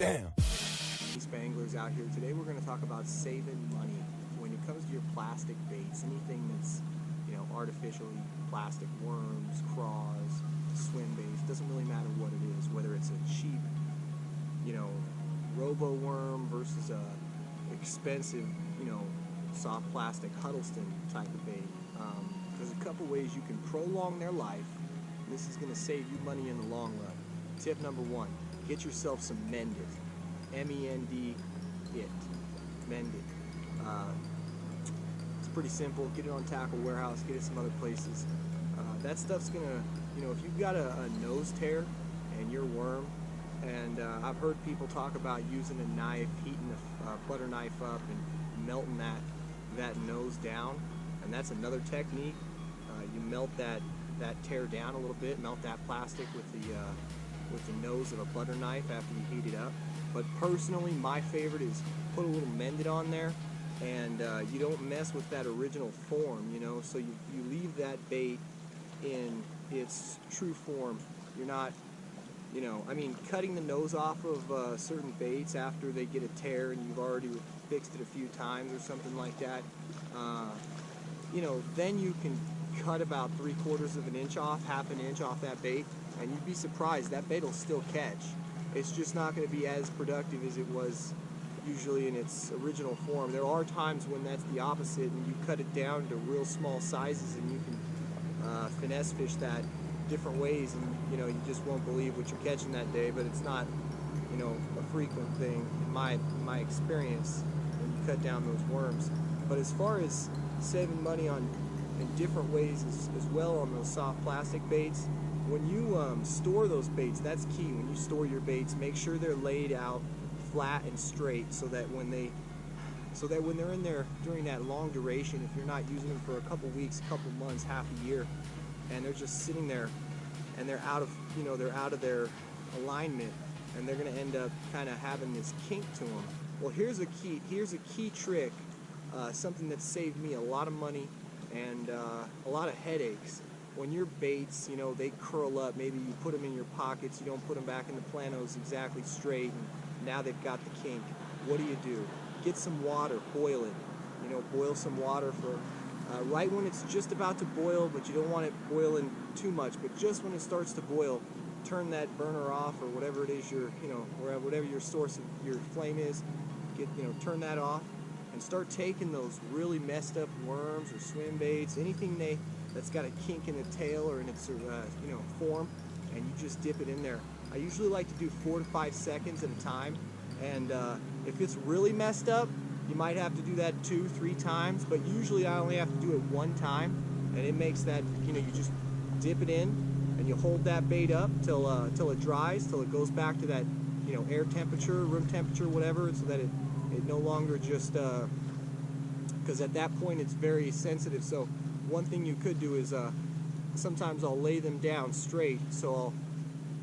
Damn. Eastbayanglers out here. Today we're going to talk about saving money when it comes to your plastic baits. Anything that's, artificially plastic, worms, craws, swim baits. Doesn't really matter what it is. Whether it's a cheap, robo worm versus a expensive, soft plastic Huddleston type of bait. There's a couple ways you can prolong their life. And this is going to save you money in the long run. Tip number one: get yourself some Mend It. M-E-N-D-IT. Mend It. It's pretty simple. Get it on Tackle Warehouse. Get it some other places. That stuff's gonna, if you've got a nose tear and your worm, and I've heard people talk about using a knife, heating a butter knife up and melting that nose down, and that's another technique. You melt that tear down a little bit, melt that plastic with the nose of a butter knife after you heat it up. But personally, my favorite is put a little Mend It on there, and you don't mess with that original form, so you leave that bait in its true form. You're not, cutting the nose off of certain baits after they get a tear and you've already fixed it a few times or something like that, then you can cut about 3/4 of an inch off, half an inch off that bait, and you'd be surprised that bait will still catch. It's just not going to be as productive as it was usually in its original form. There are times when that's the opposite, and you cut it down to real small sizes, and you can finesse fish that different ways, and you just won't believe what you're catching that day. But it's not, a frequent thing in my experience when you cut down those worms. But as far as saving money in different ways as well on those soft plastic baits, when you store those baits, that's key. When you store your baits, make sure they're laid out flat and straight, so that when they're in there during that long duration, if you're not using them for a couple weeks, couple months, half a year, and they're just sitting there and they're out of their alignment, and they're going to end up kind of having this kink to them. Well, here's a key trick, something that saved me a lot of money and a lot of headaches. When your baits, they curl up, maybe you put them in your pockets, you don't put them back in the planos exactly straight, and now they've got the kink. What do? Get some water, boil it. Boil some water for right when it's just about to boil, but you don't want it boiling too much. But just when it starts to boil, turn that burner off, or whatever it is whatever your source of your flame is. Turn that off, and start taking those really messed up worms or swim baits, anything that's got a kink in the tail or in its form, and you just dip it in there. I usually like to do 4 to 5 seconds at a time, and if it's really messed up, you might have to do that 2-3 times, but usually I only have to do it 1 time, and it makes that, you just dip it in and you hold that bait up till it dries, till it goes back to that air temperature, room temperature, whatever, so that it no longer just because at that point it's very sensitive. So one thing you could do is sometimes I'll lay them down straight, so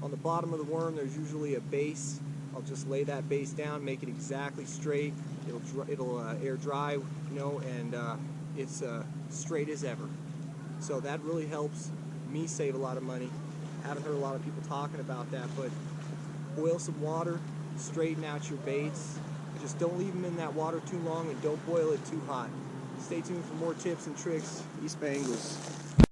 on the bottom of the worm there's usually a base. I'll just lay that base down, make it exactly straight. It'll air dry, and it's straight as ever. So that really helps me save a lot of money. I haven't heard a lot of people talking about that, but boil some water, straighten out your baits. Just don't leave them in that water too long, and don't boil it too hot. Stay tuned for more tips and tricks. Eastbayanglers.